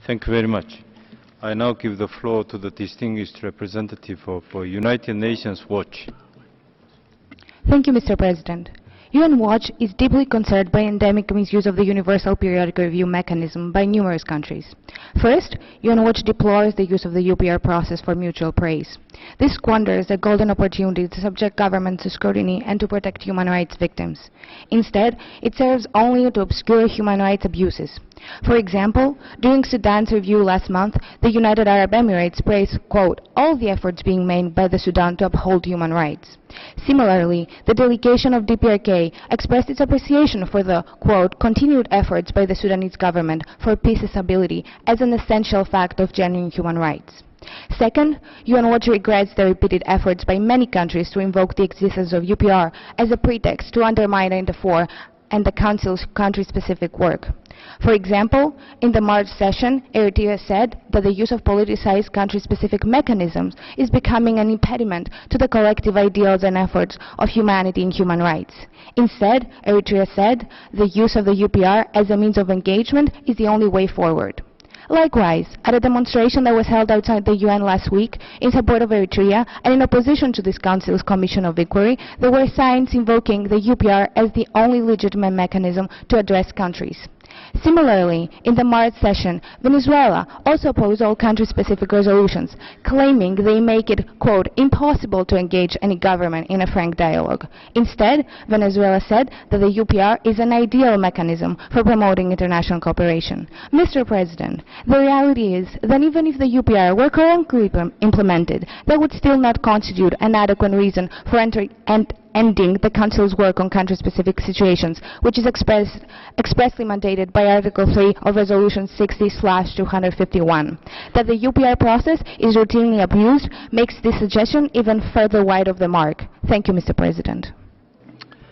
Thank you very much. I now give the floor to the distinguished representative of United Nations Watch. Thank you, Mr. President. UN Watch is deeply concerned by endemic misuse of the Universal Periodic Review mechanism by numerous countries. First, UN Watch deplores the use of the UPR process for mutual praise. This squanders a golden opportunity to subject governments to scrutiny and to protect human rights victims. Instead, it serves only to obscure human rights abuses. For example, during Sudan's review last month, the United Arab Emirates praised, quote, all the efforts being made by the Sudan to uphold human rights. Similarly, the delegation of DPRK expressed its appreciation for the, quote, continued efforts by the Sudanese government for peace and stability as an essential fact of genuine human rights. Second, UN Watch regrets the repeated efforts by many countries to invoke the existence of UPR as a pretext to undermine and the Council's country-specific work. For example, in the March session, Eritrea said that the use of politicized country-specific mechanisms is becoming an impediment to the collective ideals and efforts of humanity and human rights. Instead, Eritrea said the use of the UPR as a means of engagement is the only way forward. Likewise, at a demonstration that was held outside the UN last week in support of Eritrea and in opposition to this Council's Commission of Inquiry, there were signs invoking the UPR as the only legitimate mechanism to address countries. Similarly, in the March session, Venezuela also opposed all country-specific resolutions, claiming they make it, quote, impossible to engage any government in a frank dialogue. Instead, Venezuela said that the UPR is an ideal mechanism for promoting international cooperation. Mr. President, the reality is that even if the UPR were correctly implemented, that would still not constitute an adequate reason for ending the Council's work on country-specific situations, which is expressly mandated by Article 3 of Resolution 60/251. That the UPR process is routinely abused makes this suggestion even further wide of the mark. Thank you, Mr. President.